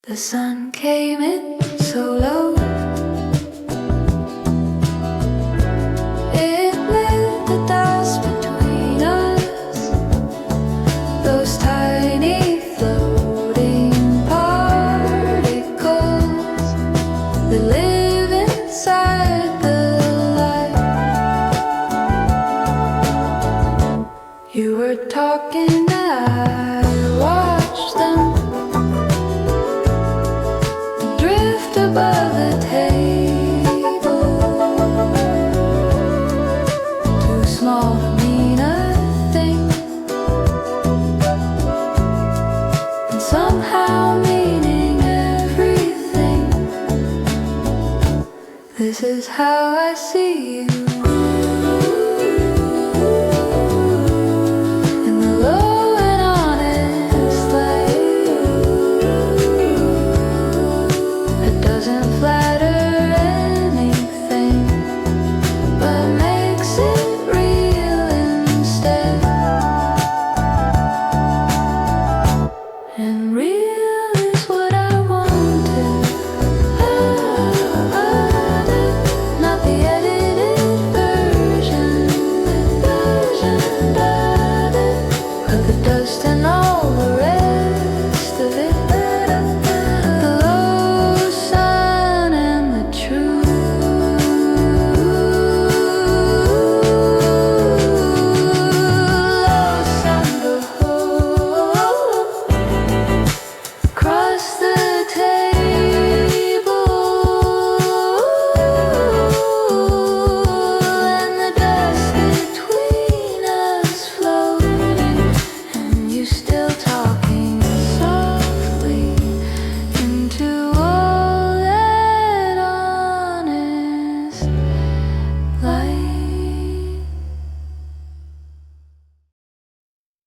The sun came in so low. It lit the dust between us, those tiny floating particles that live inside the light. You were talking, I watched them above the table, too small to mean a thing, and somehow meaning everything. This is how I see you.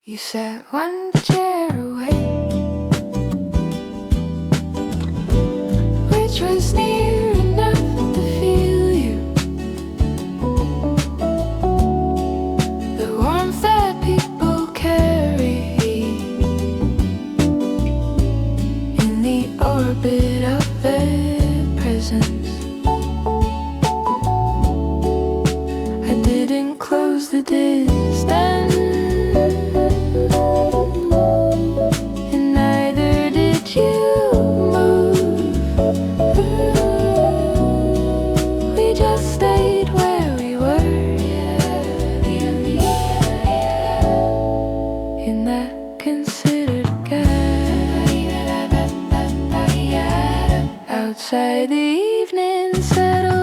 You sat one chair away, which was near enough to feel you. The warmth that people carry in the orbit of their presence. I didn't close the distance, and neither did you move. We just stayed where we were, in that considered gap, outside the evening settled.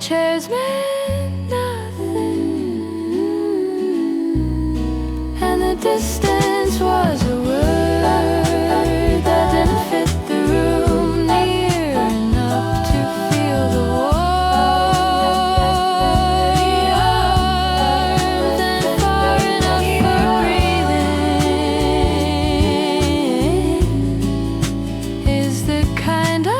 Chairs meant nothing, and the distance was a word that didn't fit the room, near enough to feel the warmth, and far enough for breathing. Is the kind of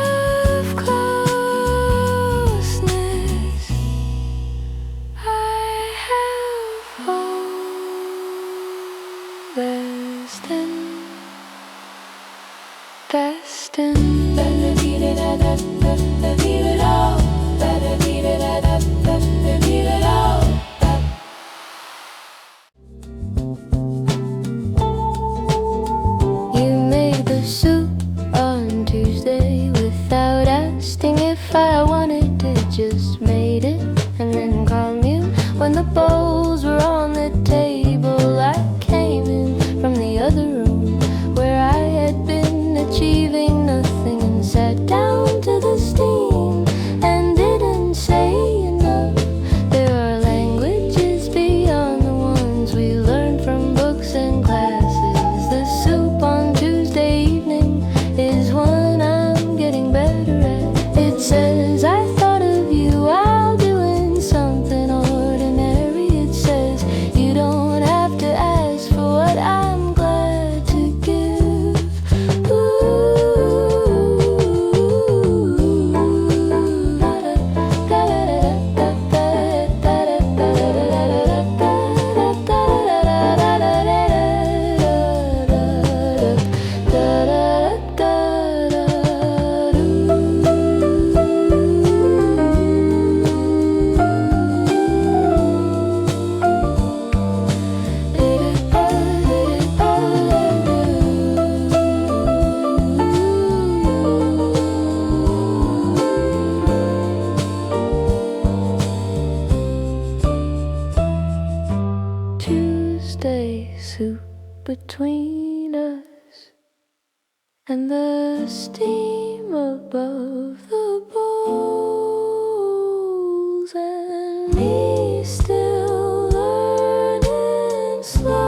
You made the soup on Tuesday without asking if I wanted it. Just made it and then called you when the bowls were on the table. I came in from the other room where I had been achieving nothing and sat down to the steam between us and the steam above the bowls, and me still learning slowly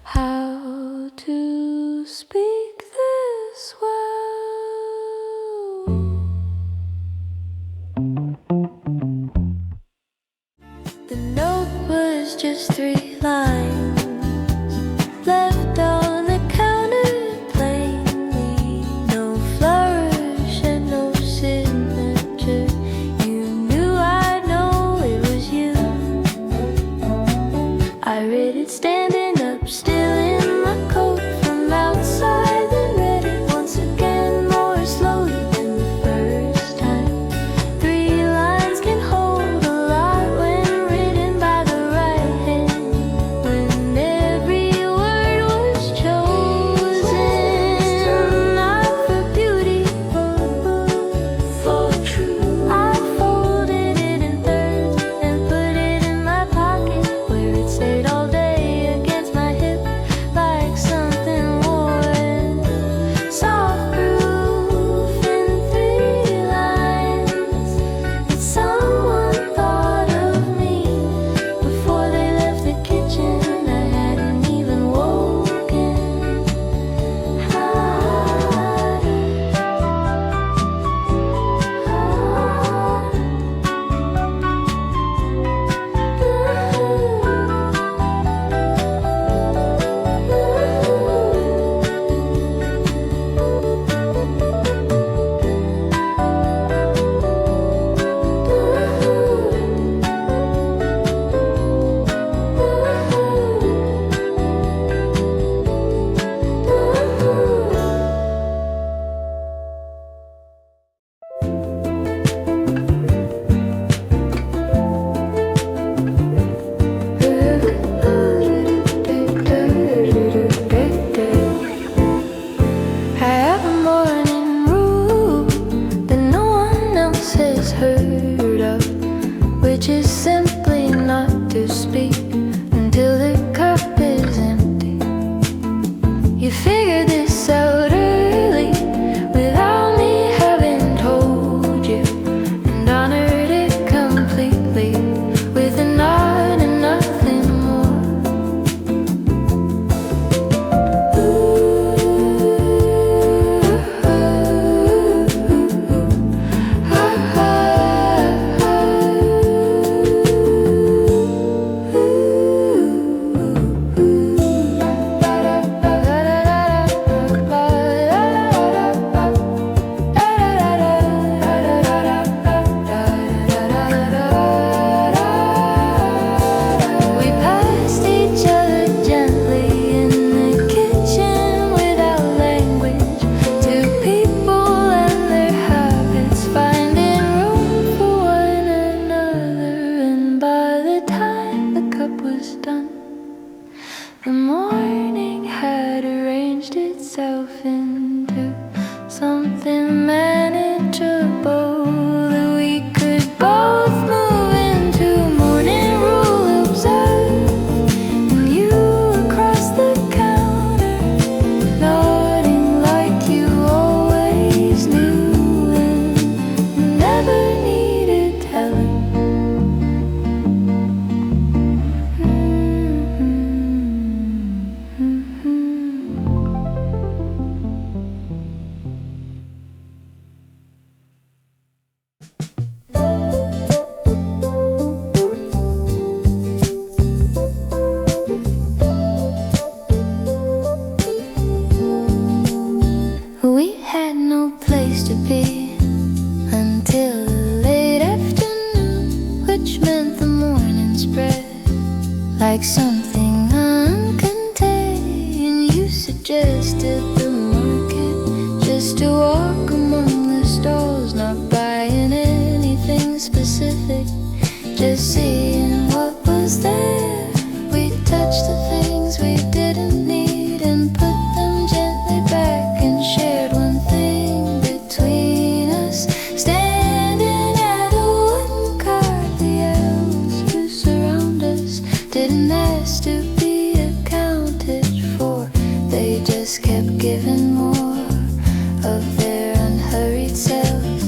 how to speak this well. The note was just 3 lines left on the counter plainly, no flourish and no signature. You knew I'd know it was you. I read it standing up, still in my coat from outside, then read it once again more slowly than the first time. 3 lines can hold a lot when written by the right hand, when every word was chosen, not for beauty, for truth. I folded it in thirds and put it in my pocket, where it stayed all day against my hip like something worn. Soft proof in 3 lines that someone thought of me before they left the kitchen. I hadn't even woken. I have a morning rule that no one else has heard of, which is simply not to speak until the cup is empty. You figured this out early without me having told you, and honored it completely with a nod and nothing more. We passed each other gently in the kitchen without language, two people and their habits finding room for one another. And by the time the cup was done, the morning had arranged itself into something manageable that we could both move into. Morning rule observed, and you across the counter, nodding like you always knew and never needed telling. We had no place to be until the late afternoon, which meant the morning spread like something uncontained. You suggested the market, just to walk among the stalls, not buying anything specific, just seeing what was there. We touched the things we didn't need and put them gently back, and shared one thing between us, standing at a wooden cart. The elves who surround us didn't ask given more of their unhurried selves.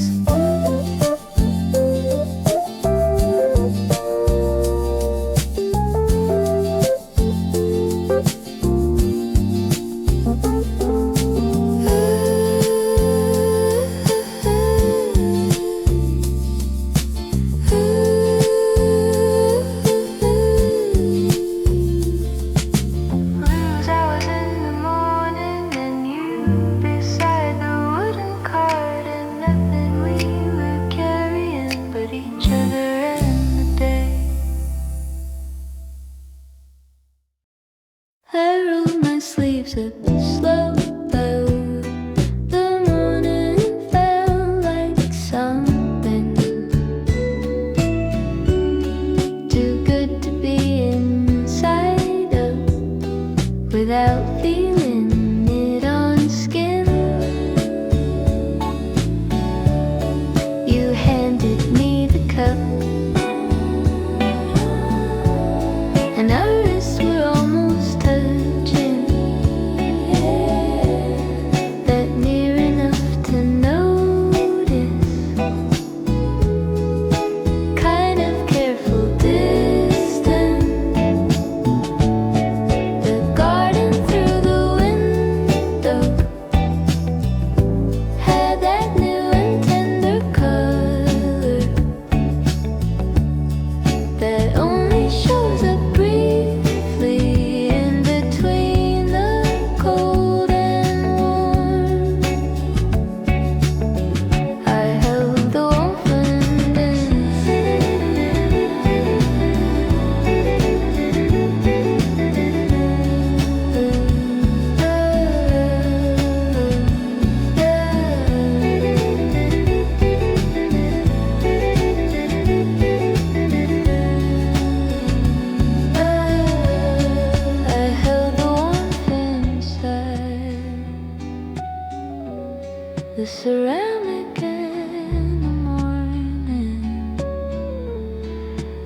The ceramic in the morning,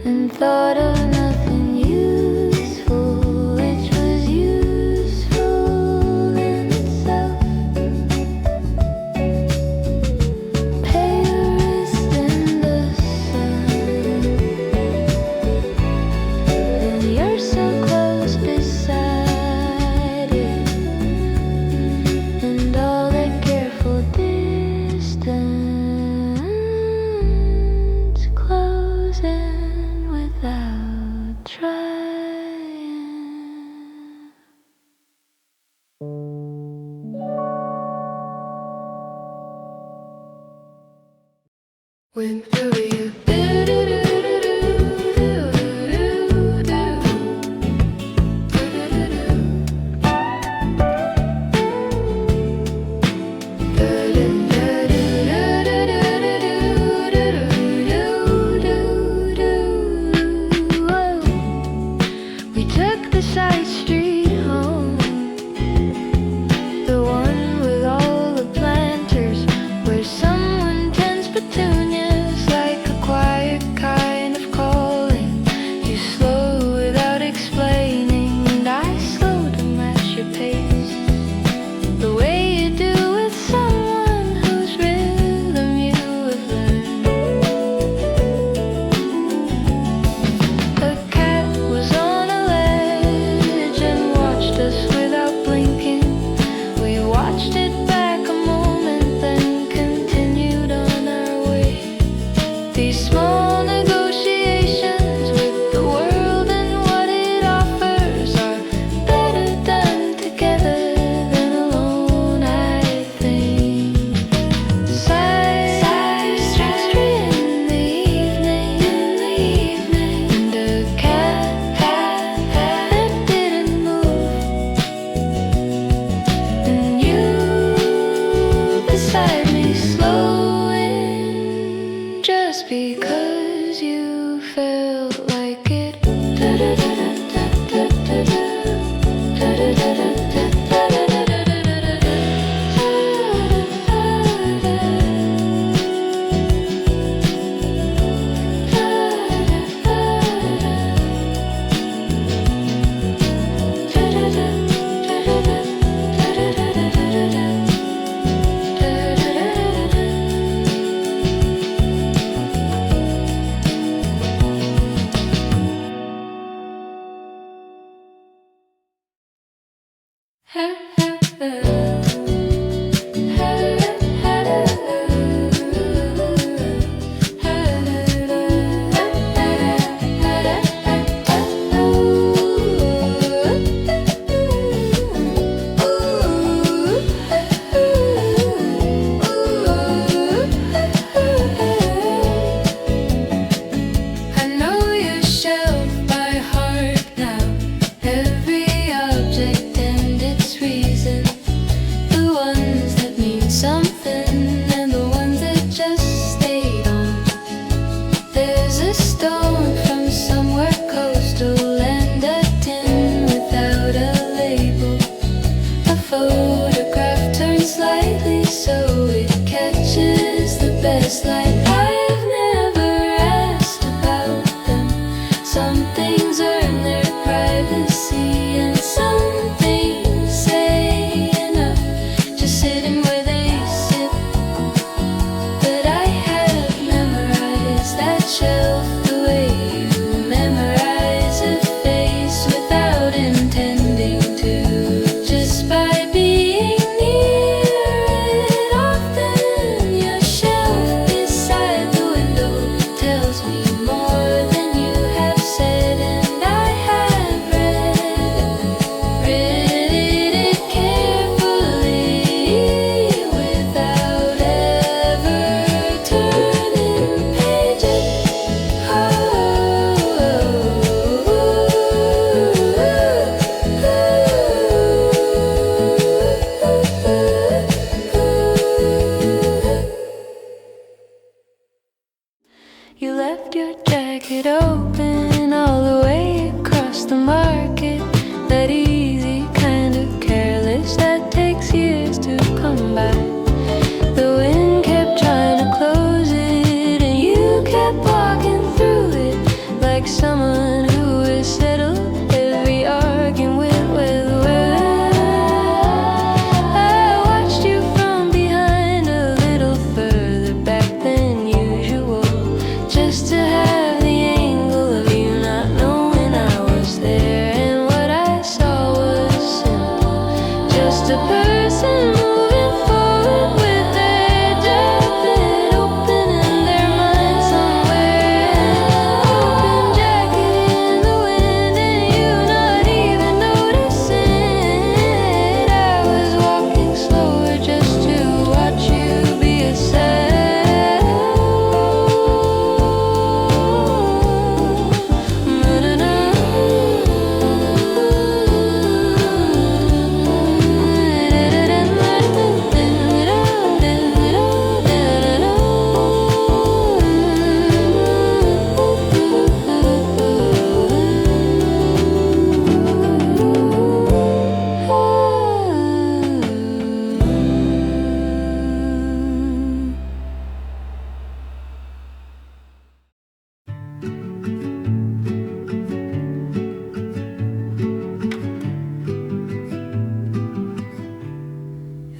and thought of nothing useful, which was useful in itself. Palest in the sun, and you're so close beside it, and all that careful distance closing without trying. Went through you. We took the side street home,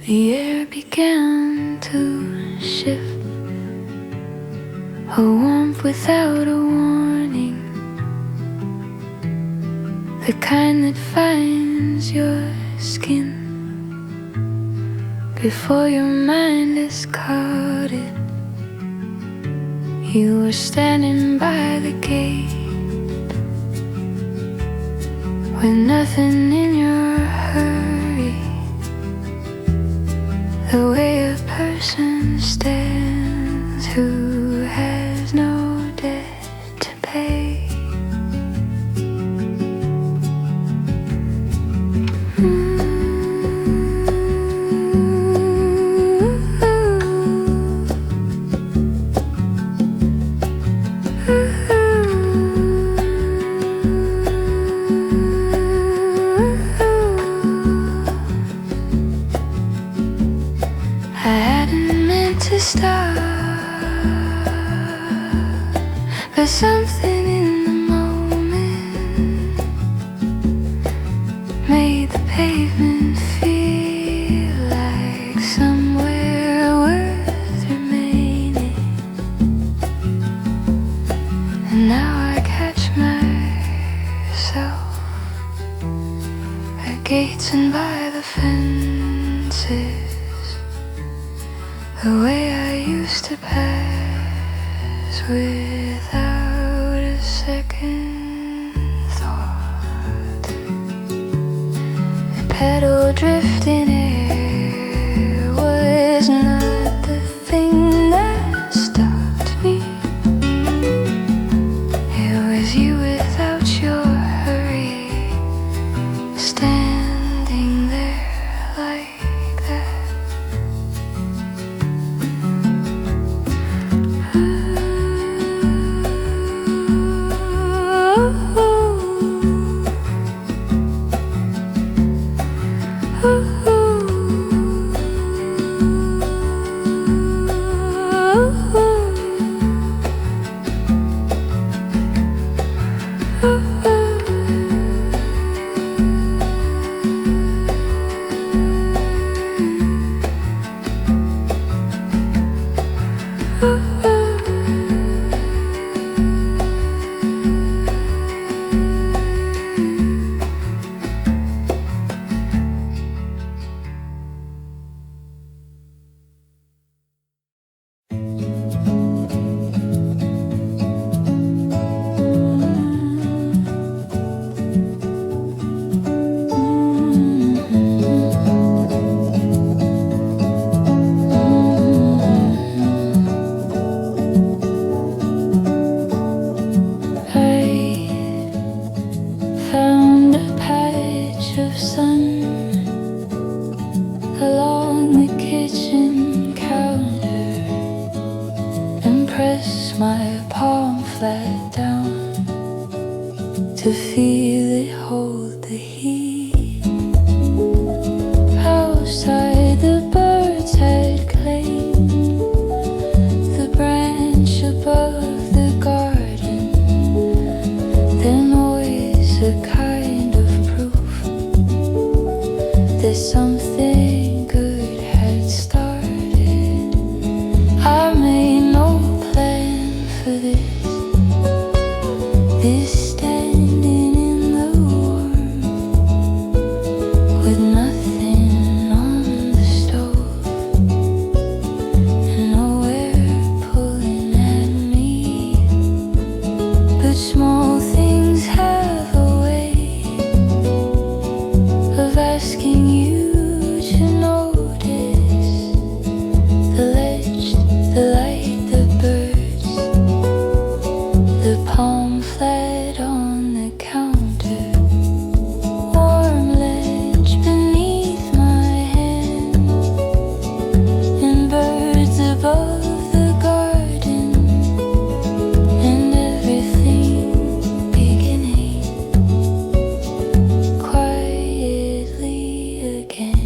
The air began to shift, a warmth without a warning, the kind that finds your skin before your mind has caught it. You were standing by the gate with nothing in your hurry, the way a person stands who has no debt to pay. Stop, but something in the moment made the pavement feel like somewhere worth remaining. And now I catch myself at gates dancing by the fences, the way I used to pass without a second thought. The petal drift in air was not the thing that stopped me. It was you without your hurry, standing there like that. To feel it hold the heat. Outside the birds had claimed the branch above the garden. Their noise a kind of proof that something good had started. I made no plan for this. Standing in the warm with nothing on the stove and nowhere pulling at me, but small things have a way of asking you to notice the ledge, the light, the birds, the palm flat on the counter, warm ledge beneath my hand, and birds above the garden, and everything beginning quietly again.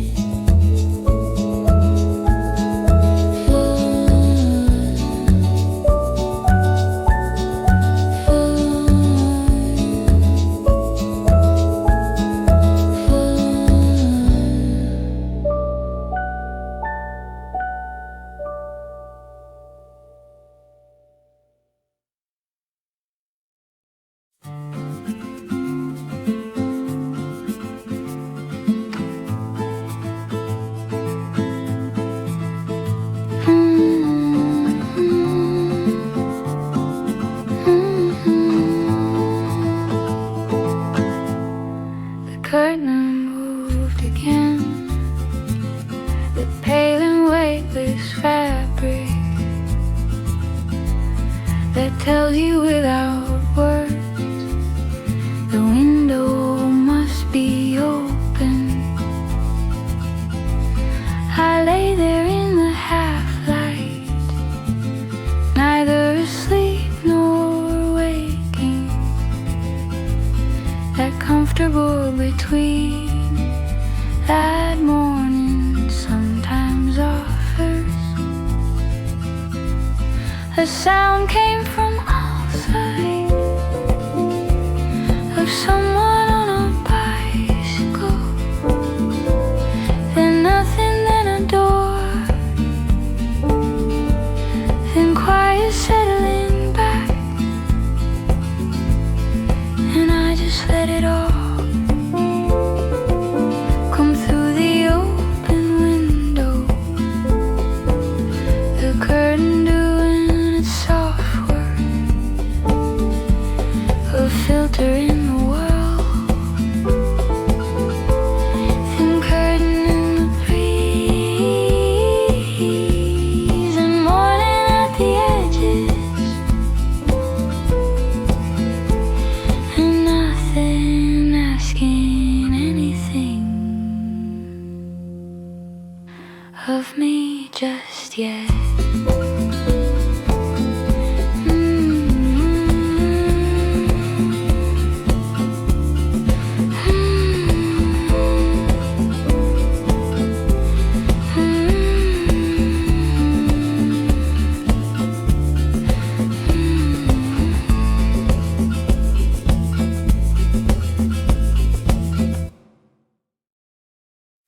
The curtain moved again, the pale and weightless fabric that tells you without words the window must be open. I lay there in the half-light, neither asleep nor waking, that comfortable between that morning sometimes offers. A sound came from outside of someone on a bicycle, then nothing, then a door, then quiet settling back, and I just let it all of me just yet.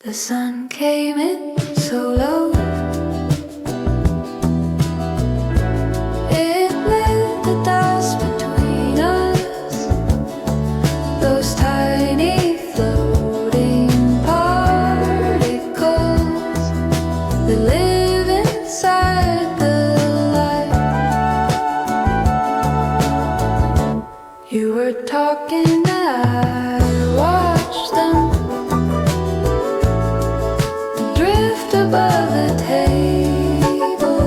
The sun came in so low, it lit the dust between us, those tiny floating particles that live inside the light. You were talking, I watched them above the table,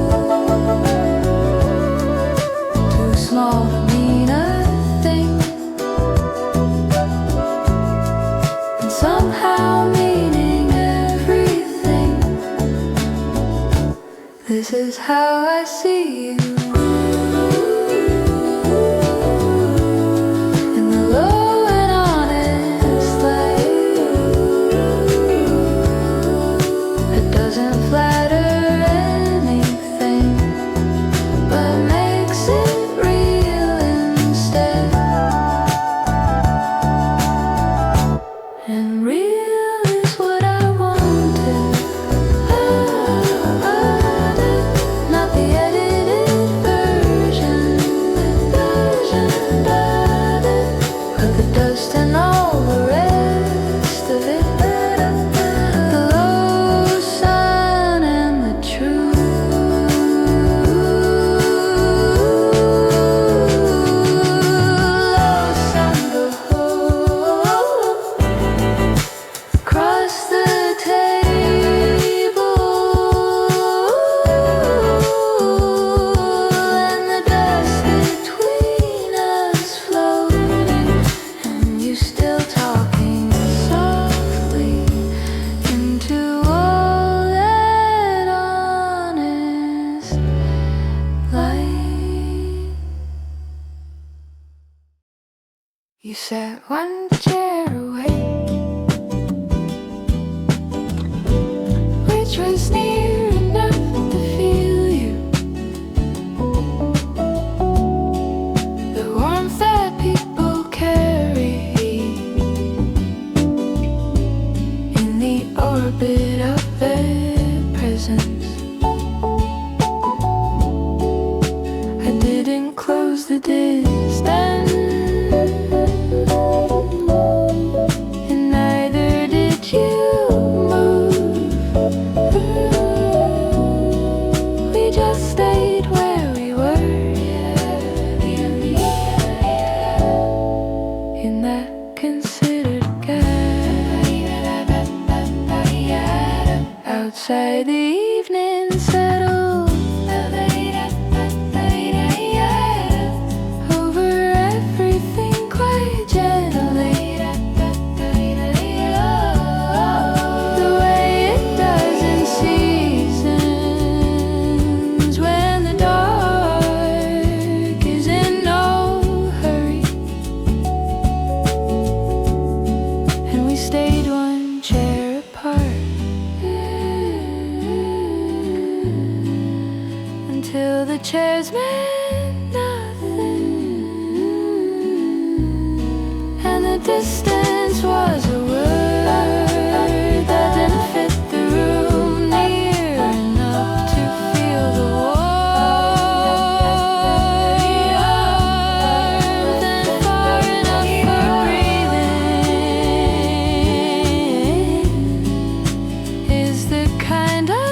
too small to mean a thing, and somehow meaning everything. This is how I see you. You sat one chair away, which was near enough to feel you. The warmth that people carry in the orbit of their presence. I didn't close the distance, and neither did you move. We just stayed where we were, in that considered gap, outside the evening settled. Chairs meant nothing, and the distance was a word that didn't fit the room near enough to feel the warmth, and far enough for breathing is the kind of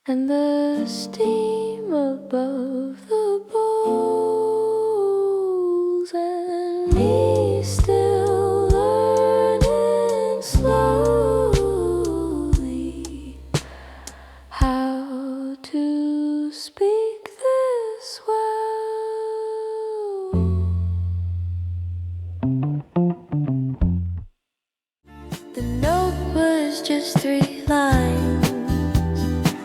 and the steam above the bowls, and me still learning slowly how to speak this well. The note was just 3 lines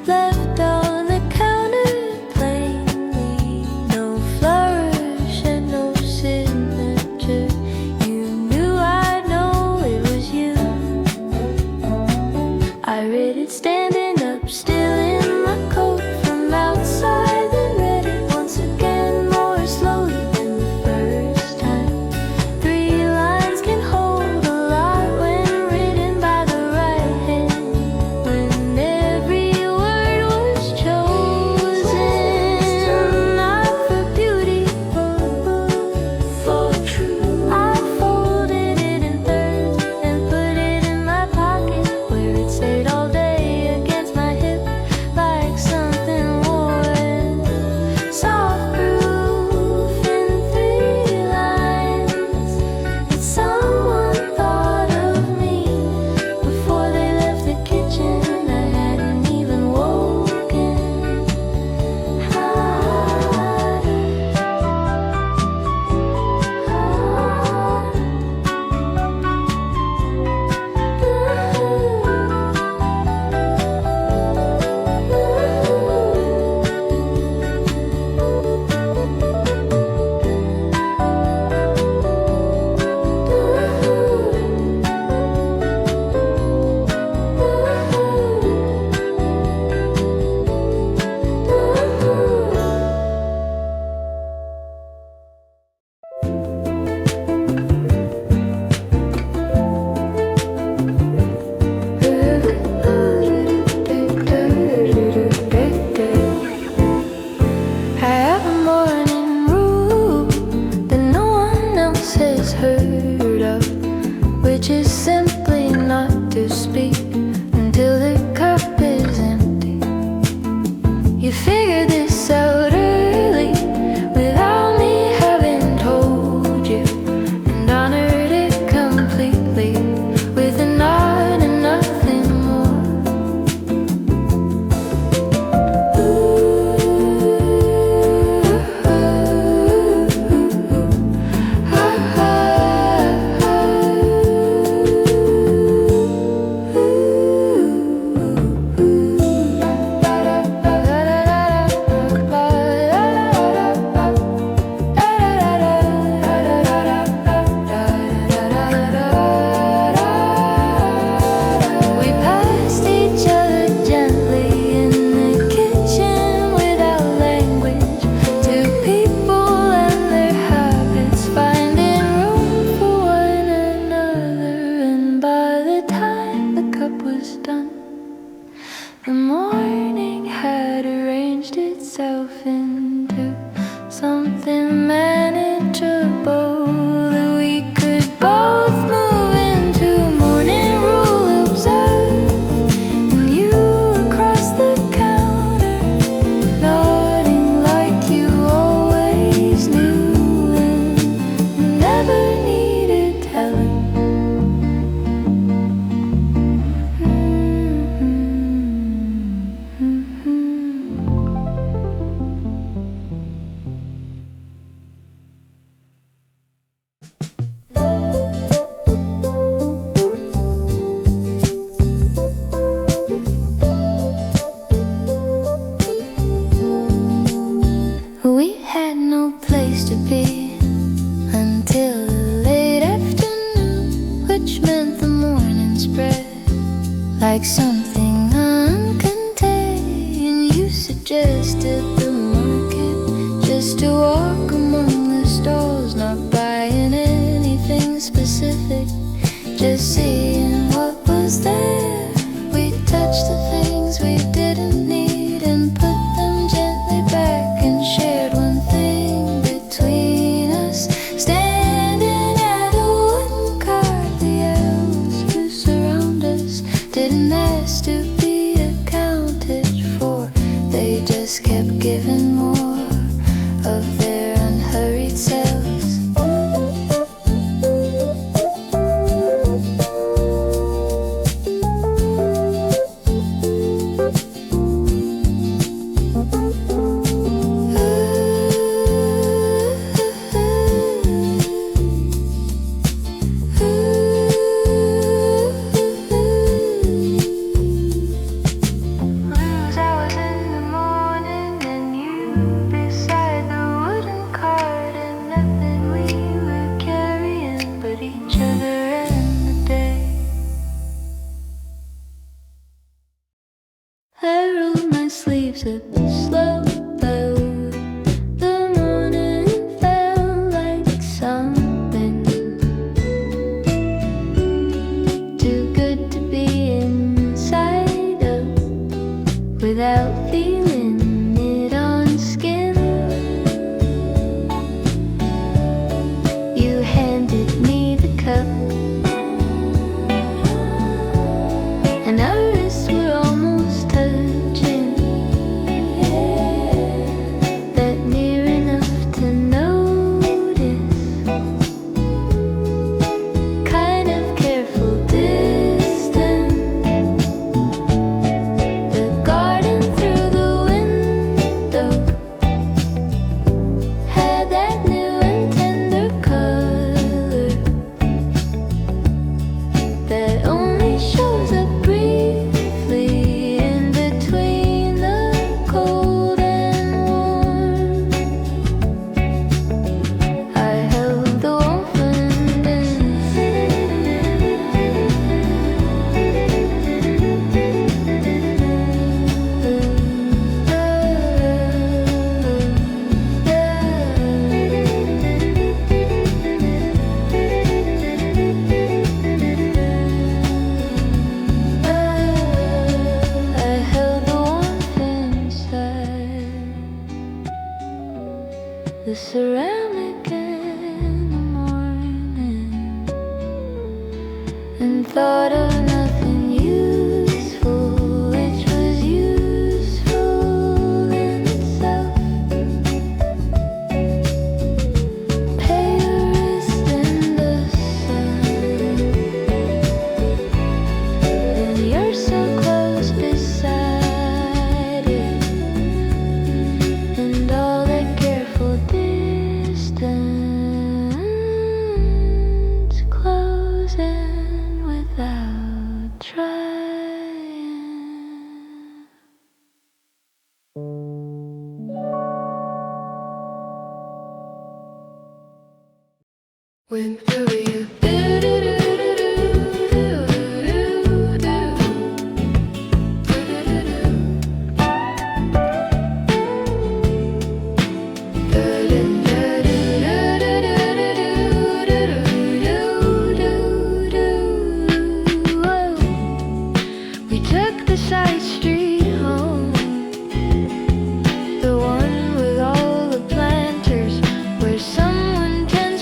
left on the counter plainly, no flourish and no signature. You knew I'd know it was you. I read it standing up, still in my coat from outside, then read it once again, more slowly than the first time. 3 lines can hold a lot when written by the right hand, when every word was chosen, not for beauty, for truth. I folded it in thirds and put it in my pocket, where it stayed all day against my hip like something worn. Soft proof in 3 lines that someone thought of me before they left the kitchen. I hadn't even woken. I have a morning rule that no one else has heard of, which is simply not to speak until the cup is empty. You figured this out early without me having told you, and honored it completely with a nod and nothing more. We passed each other gently in the kitchen without language, two people and their habits finding room for one another. And by the time the cup was done, the morning had arranged itself into something manageable that we could both move into. Morning rule observed, and you across the counter, nodding like you always knew and never needed telling. We had no place to be until the late afternoon, which meant the morning spread like something uncontained. You suggested the market, just to walk among the stalls, not buying anything specific, just seeing what was there. We touched the things we didn't need and put them gently back, and shared one thing between us, standing at a wooden cart. The elves who surround us didn't ask to be accounted for. just kept giving more of their unhurried selves.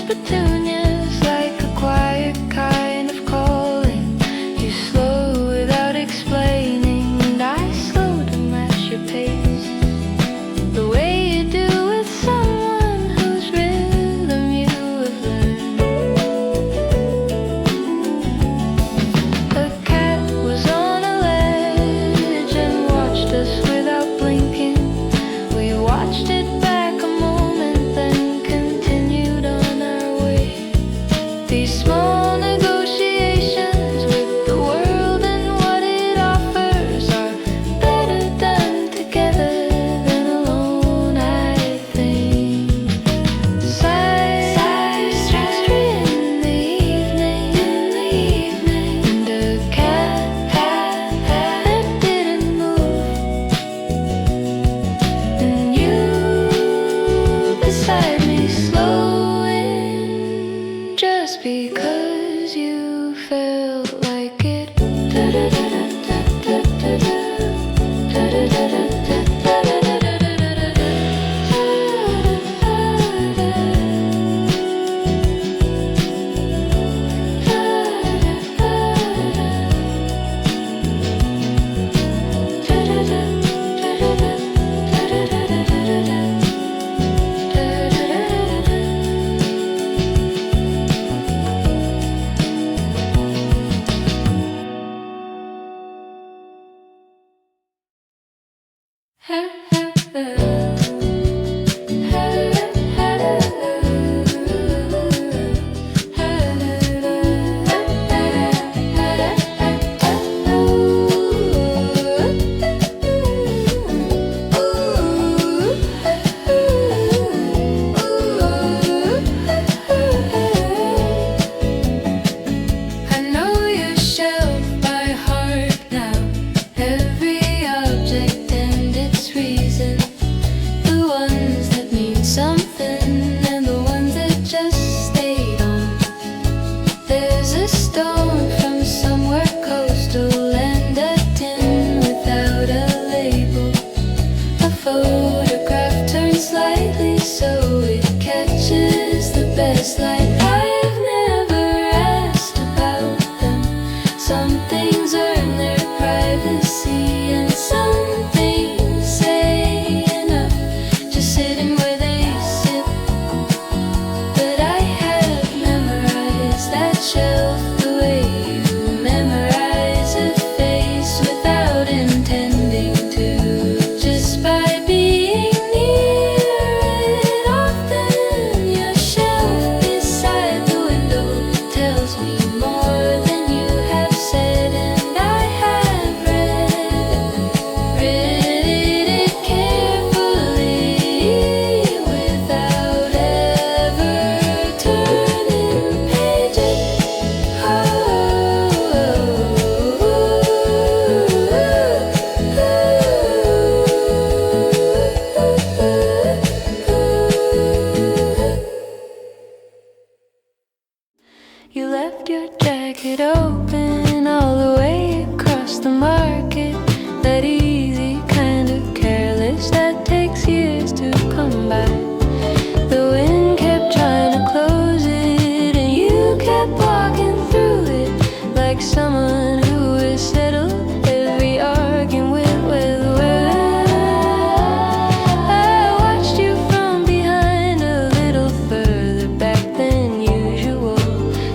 Petunias You left your jacket open all the way across the market. That easy kind of careless that takes years to come by. The wind kept trying to close it and you kept walking through it like someone who has settled every argument with words. I watched you from behind a little further back than usual,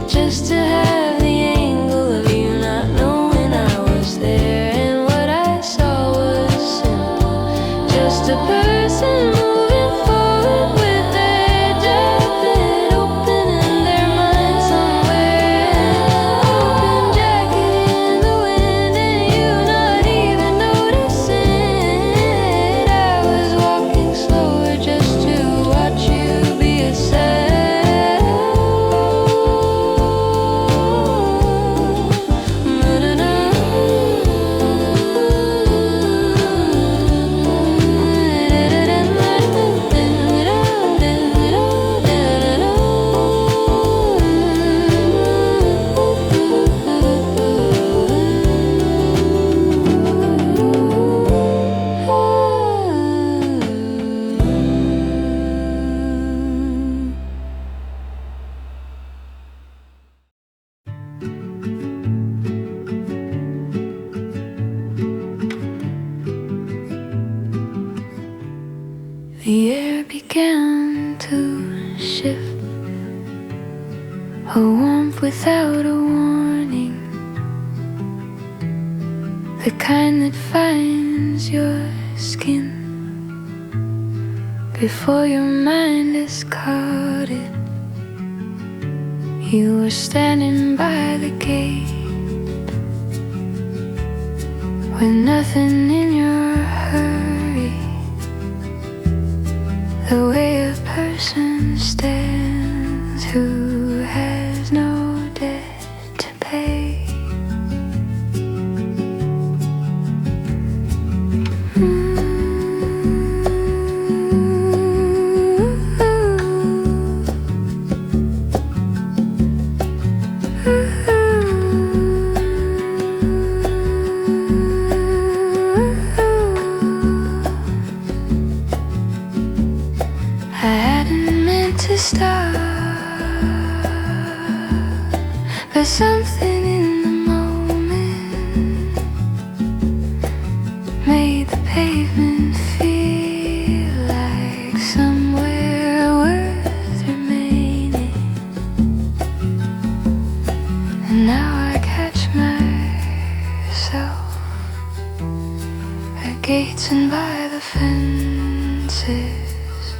just to have the angle of you not knowing I was there. And what I saw was simple, just a person moving forward with their jacket open and their mind somewhere. Open jacket in the wind and you not even noticing it. I was walking slower just to watch you be a The air began to shift, a warmth without a warning, the kind that finds your skin before your mind has caught it. You were standing by the gate with nothing in your hurry, the way a person stands who has no debt to pay. I hadn't meant to stop, but something in the moment made the pavement feel like somewhere worth remaining. And now I catch myself at gates and by the fence, passes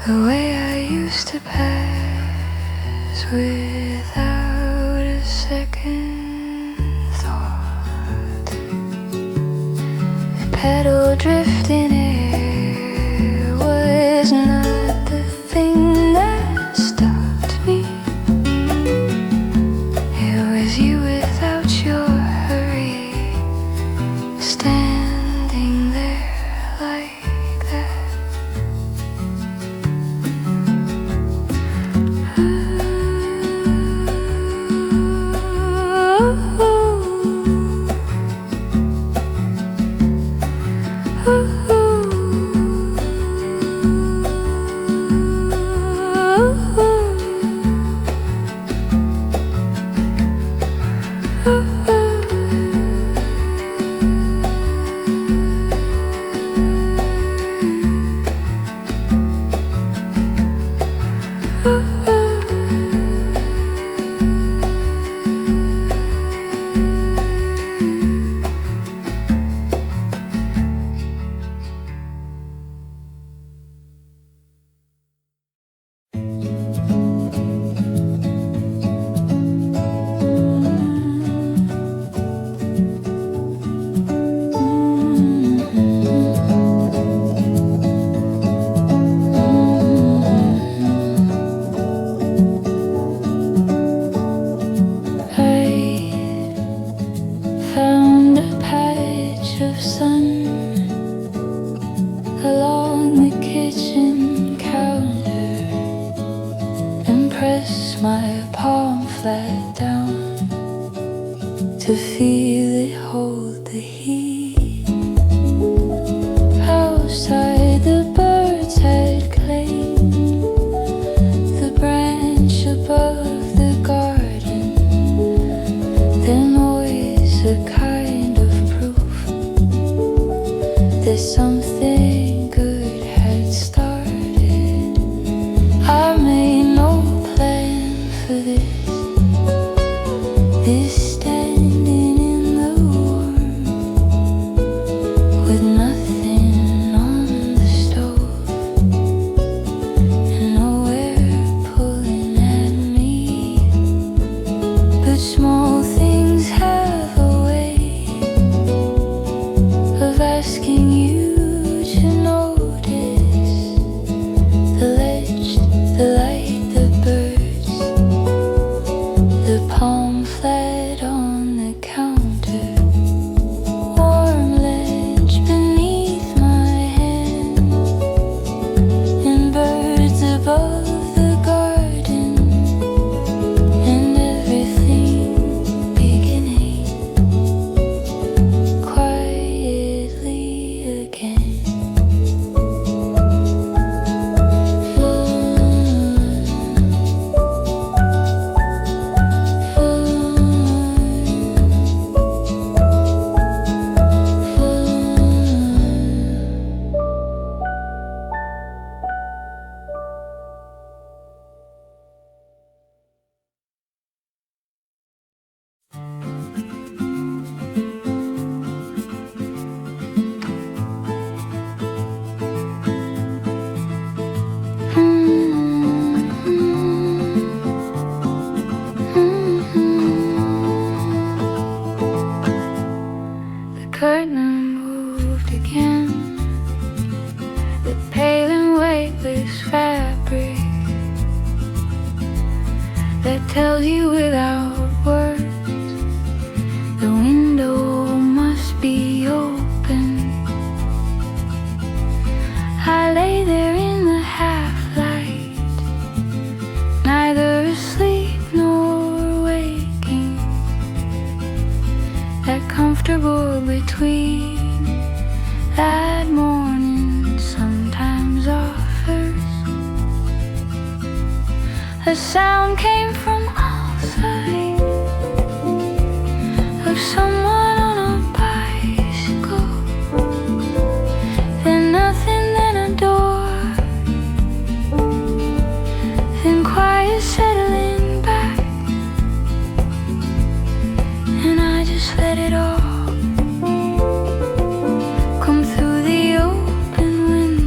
the way I used to pass without a second thought. The petal drift in air was not the thing that stopped me. It was you without your hurry, standing there like that. To feel it hold the heat. Outside the birds had claimed the branch above the garden. Their noise a kind of proof that something good had started. I made no plan for this. This standing in the warm with nothing on the stove and nowhere pulling at me. But small things have a way of asking you to notice the ledge, the light, the birds, the palm flat on the counter, warm ledge beneath my hand, and birds above the garden, and everything beginning quietly again. The curtain moved again, the pale and weightless fabric that tells you without words the window must be open. I lay there in the half-light, neither asleep nor waking, that comfortable between that morning sometimes offers. A sound came from outside of someone on a bicycle, then nothing, then a door, then quiet settling back, and I just let it all come through the open window.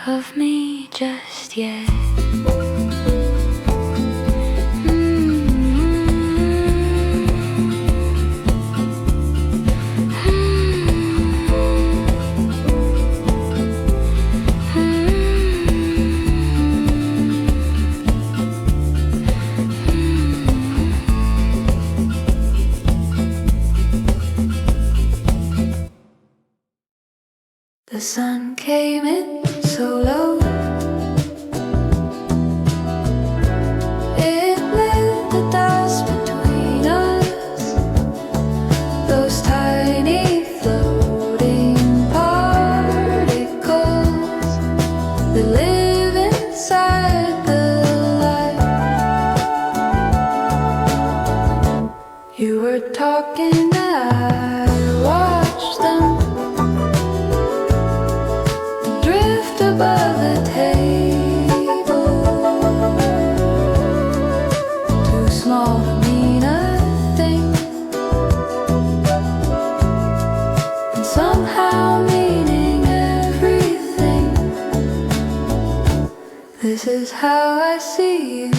of me just yet. The sun came in so low, it lit the dust between us, those tiny floating particles that live inside the light. You were talking, I watched them above the table, too small to mean a thing, and somehow meaning everything. This is how I see you.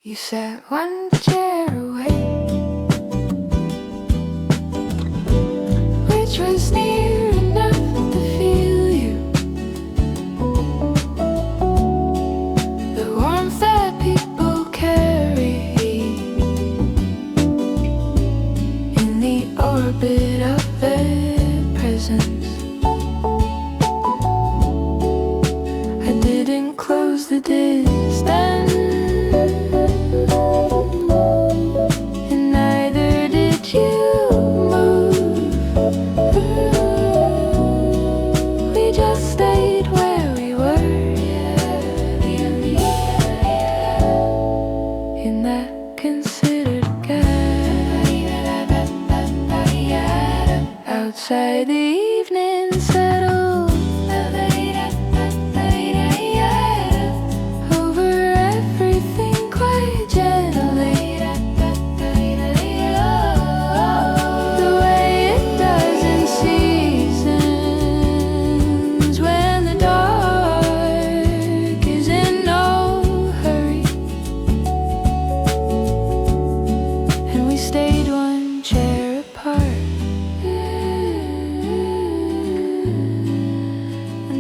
You sat one chair away, which was near enough to feel you. The warmth that people carry in the orbit of their presence. I didn't close the distance, and neither did you move. We just stayed where we were, in that considered gap, outside the evening settled.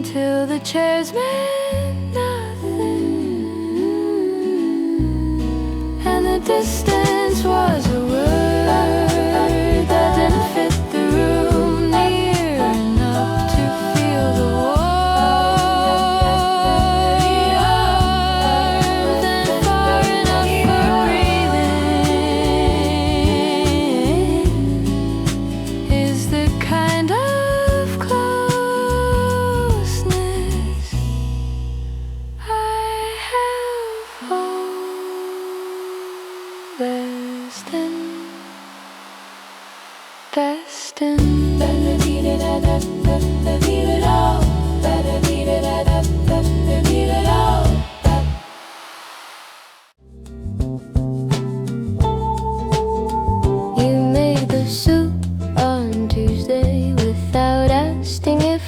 Till the chairs meant nothing, and the distance was a word that didn't fit the room near enough to feel the warmth, and far enough for breathing is the kind of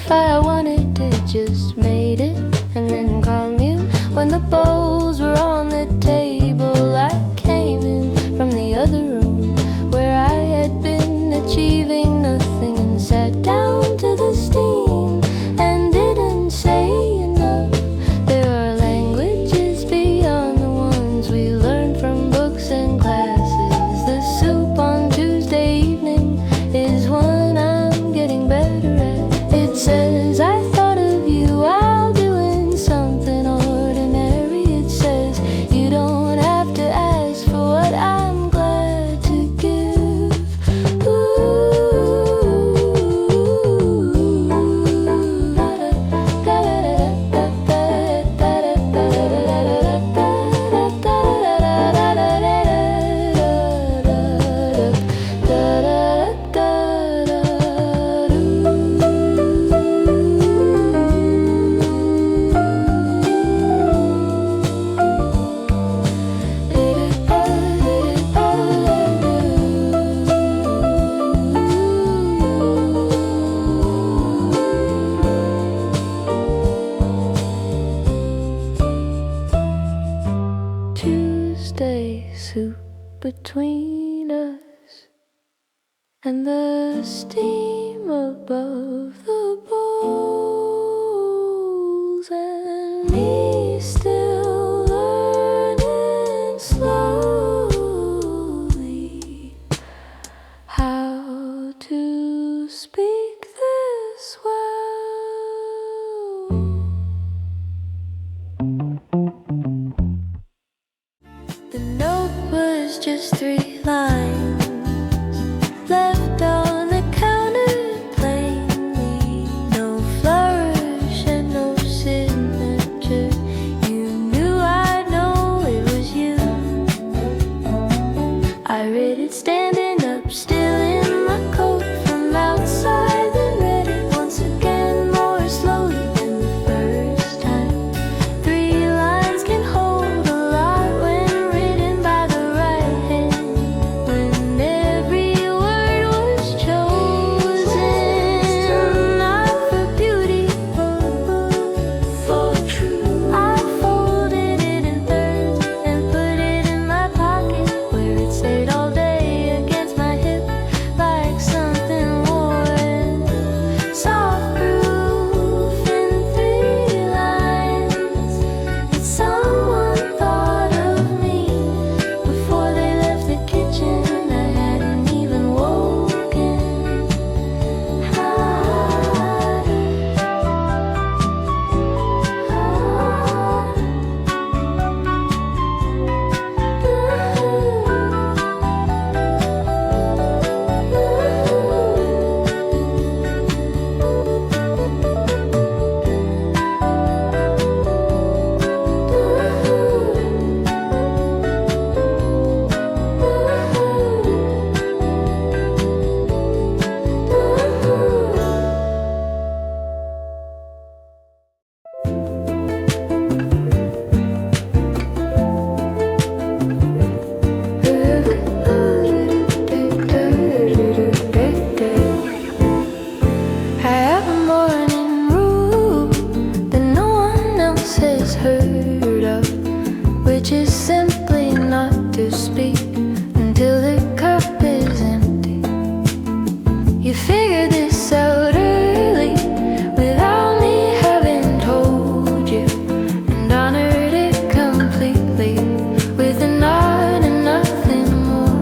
if I wanted to just made it and then calm you. When the bowls were on the table, I came in from the other room where I had been achieving nothing and sat down to the steam and didn't say enough. There are languages beyond the ones we learn from books and classes. The soup on Tuesday evening is one I'm getting better at. It says I thought of you while doing something ordinary. It says you don't have to ask for what I'm glad to give. Tuesday soup between us and the steam above the bowls, and me still learning slowly how to speak this well. The note was just 3 lines left on the counter plainly. No flourish and no signature. You knew I'd know it was you. I read it standing up, still in my coat from outside, then read it once again more slowly than the first time. 3 lines can hold a lot when written by the right hand, when every word was chosen, not for beauty, for truth. I folded it in thirds and put it in my pocket, where it stayed all day against my hip like something worn. Soft proof in 3 lines that someone thought of me before they left the kitchen. I hadn't even woken. I have a morning rule that no one else has heard of, which is simply not to speak until the cup is empty. You figured this out early without me having told you, and honored it completely with a nod and nothing more.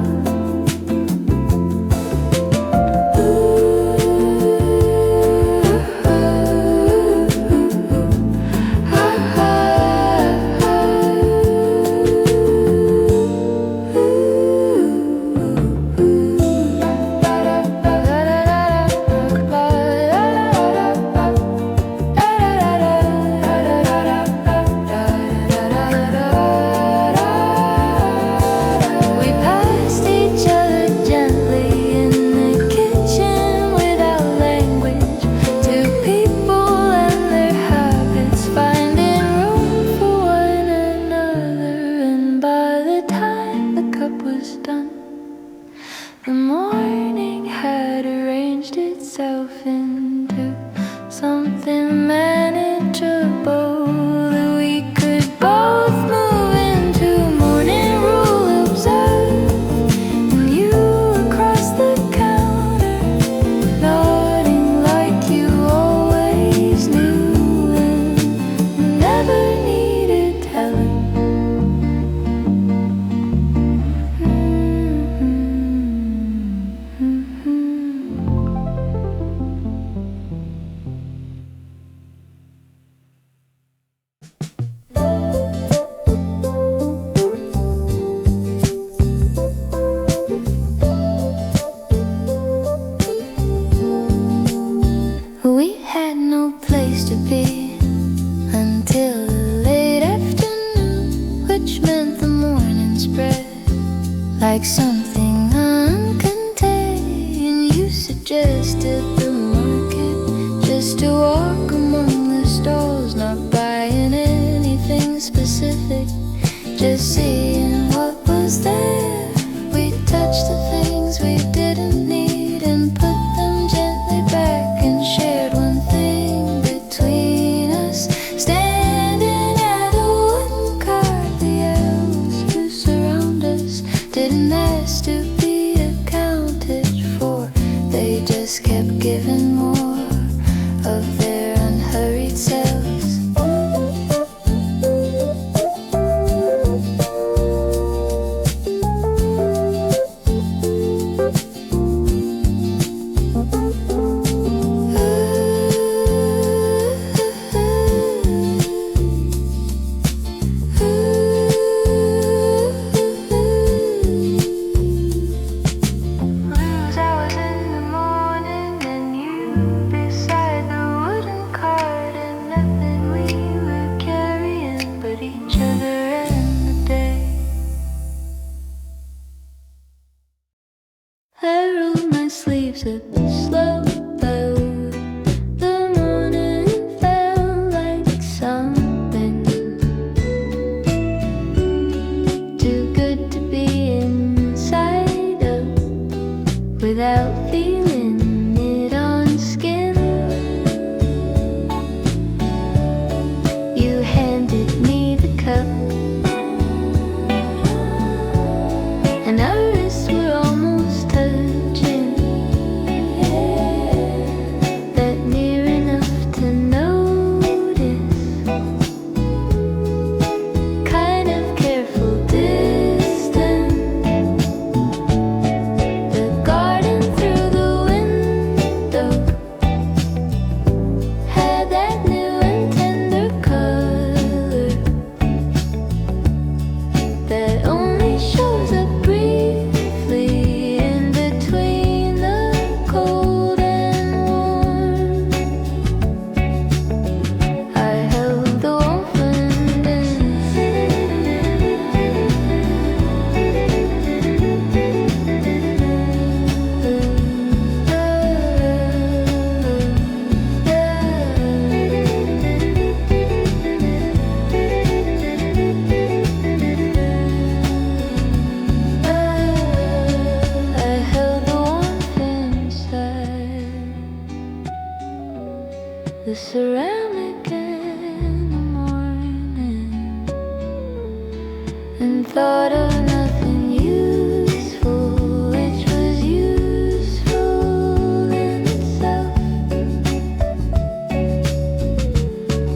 We passed each other gently in the kitchen without language. 2 people and their habits finding room for one another. And by the time the cup was done, the morning had arranged itself into something manageable that we could both move into. Morning rule observe, and you across the counter, nodding like you always knew and never needed telling. We had no place to be until the late afternoon, which meant the morning spread like something uncontained. You suggested the market, just to walk among the stalls, not buying anything specific, just seeing what was there. We touched the things we didn't need and put them gently back and shared one thing between us, standing at a wooden cart. The elves who surround us didn't ask to be accounted for, they just kept giving more of their unhurried selves. Lose hours in the morning and you beside the wooden cart, and nothing we were carrying but each other and the day. I rolled my sleeves up slow. The morning felt like something too good to be inside of without feeling it on skin. You handed me the cup, and our wrists were almost touching, that near enough to notice, kind of careful distance. The garden through the window had that new and tender color that only shows up briefly in between the cold and warm. I held the warmth inside the ceramic in the morning, and thought of nothing useful, which was useful in itself.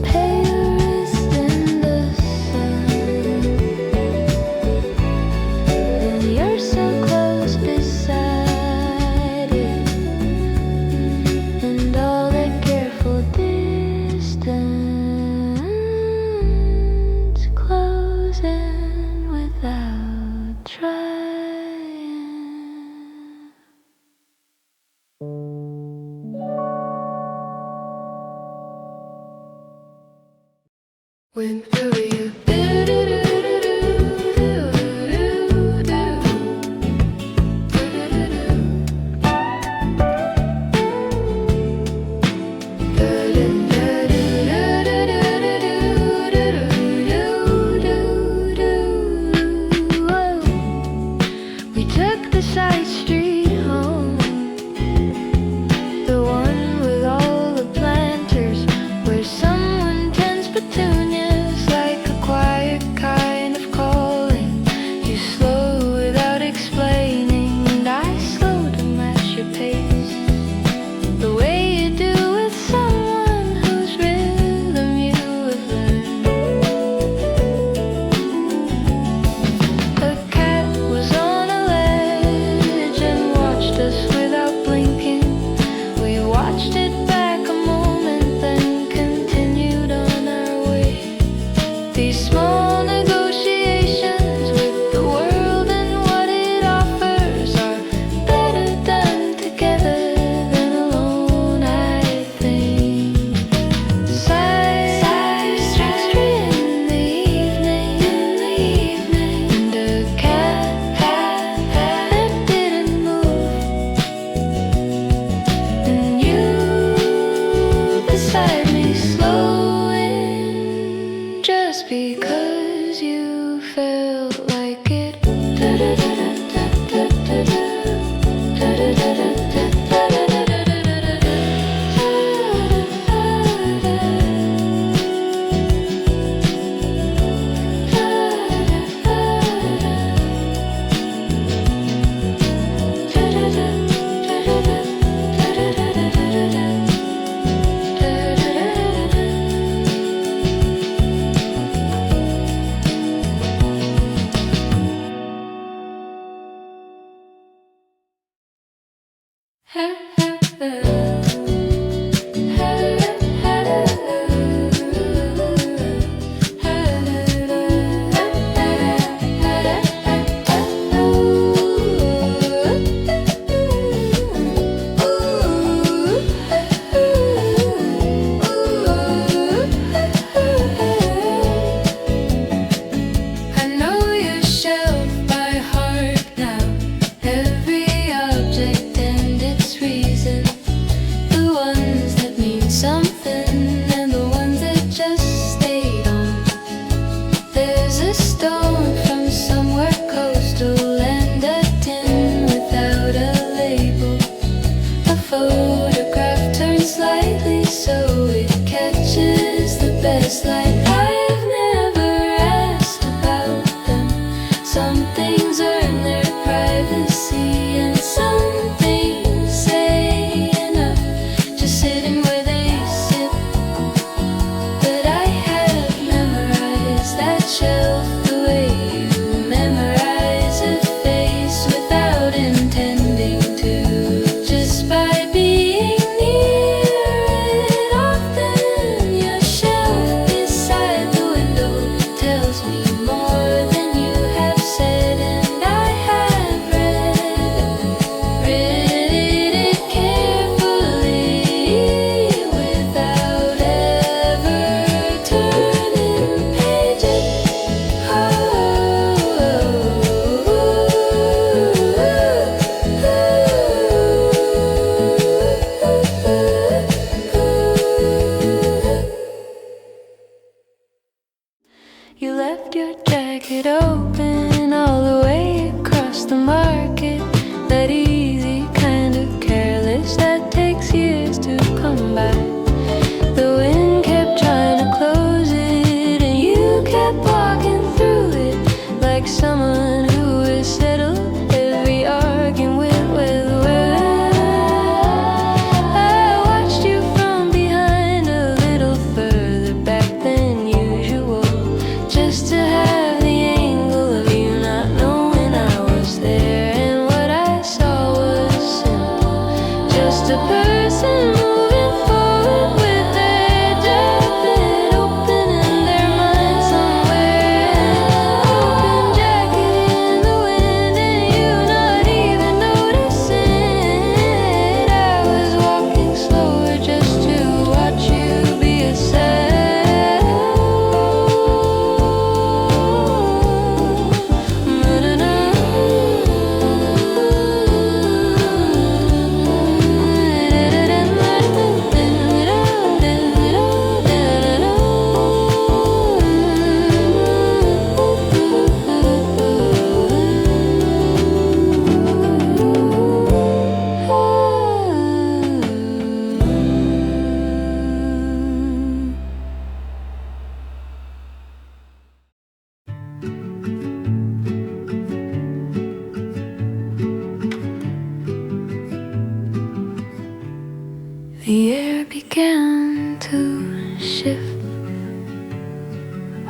Pay your wrist in the sun, and you're so close beside it, and all that careful distance closing without watched it back a moment, then continued on our way. These small negotiations with the world and what it offers are better done together than alone, I think. Tapestry in the evening, and a cat that didn't move, and you beside me slowing just because you felt like it. I know your shelf by heart now, every object and its reason, the ones that mean something and the ones that just stayed on. There's a stone from somewhere coastal and a tin without a label. A photograph turned slightly so it catches the best light. I've never asked about them. Some things earn their privacy and some things say enough just sitting where they sit. But I have memorized that shelf the way you memorize a face without intending to. Just by being near it often, your shelf beside the window tells me more than you have said, and I have read it carefully without ever turning pages. You left your jacket open all the way across the market. That easy kind of careless that takes years to come by. The wind kept trying to close it, and you kept walking through it like someone who is settled. Every argument with I watched you from behind a little further back than usual, just to have the angle of you not knowing I was there. And what I saw was simple, just a person moving forward with their jacket open in their mind somewhere. Open jacket in the wind and you not even noticing it. I was walking slower just to watch you be a The air began to shift,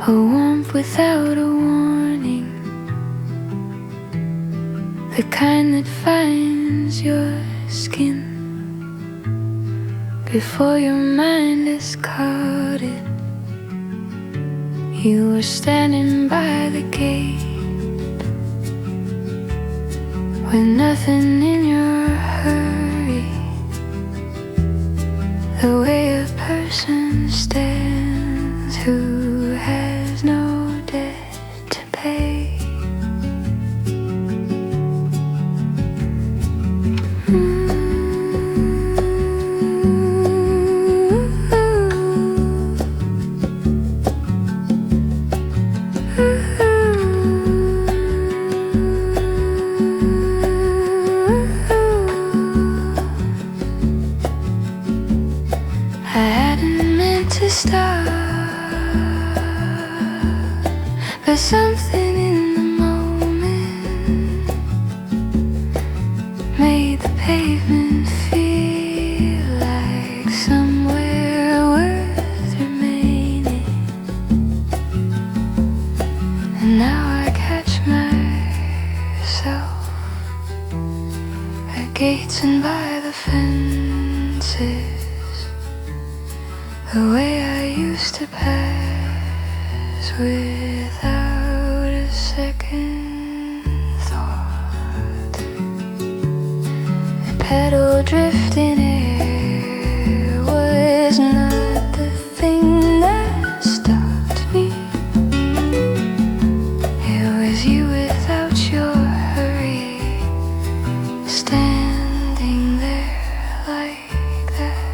a warmth without a warning, the kind that finds your skin before your mind is caught it. You were standing by the gate with nothing in your hurry, the way a person stands who has no debt to pay. Stop, but something in the moment made the pavement feel like somewhere worth remaining. And now I catch myself at gates and by the fences, the way I used to pass without a second thought. The petal drift in air was not the thing that stopped me. It was you without your hurry, standing there like that.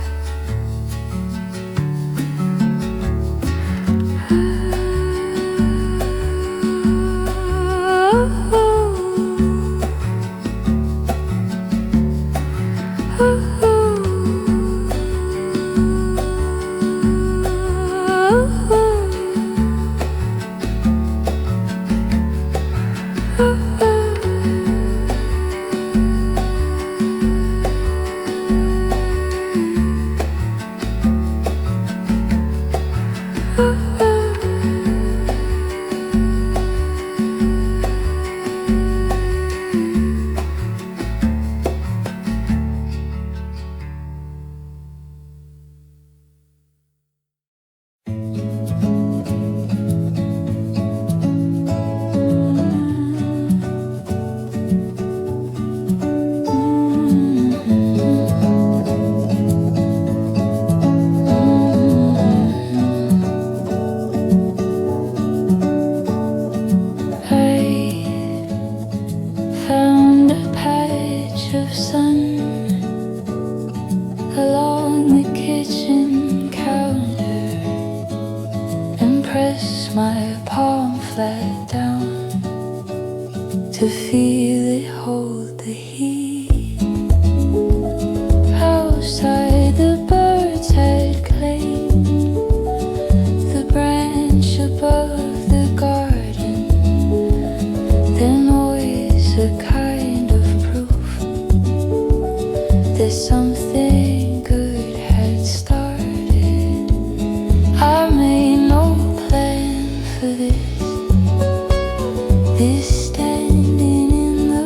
My palm flat down to feel it hold the heat. Outside the birds had claimed the branch above the garden. Then always a kind of proof that something good had started. I made no plan for this standing in the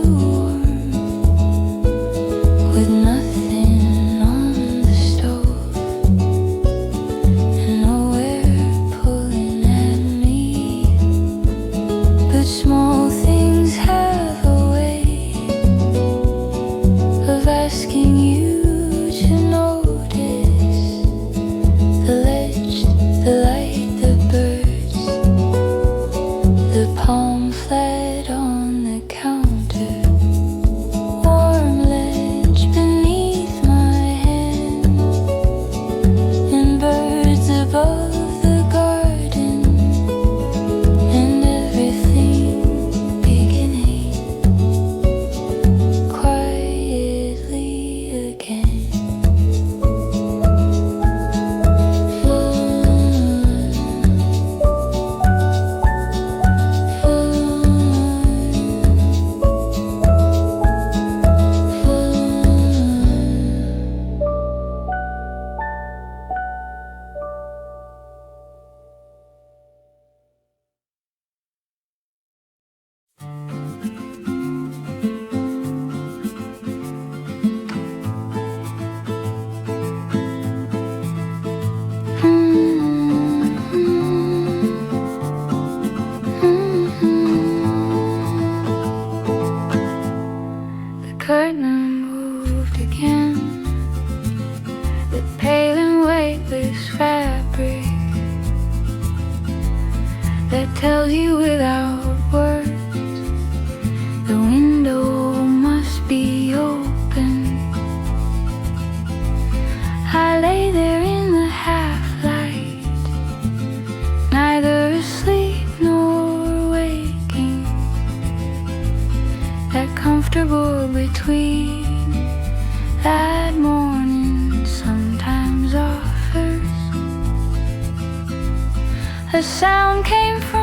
this fabric that tells you without words the window must be open. I lay there in the half-light, neither asleep nor waking, that comfortable between that morning sometimes offers. A sound came from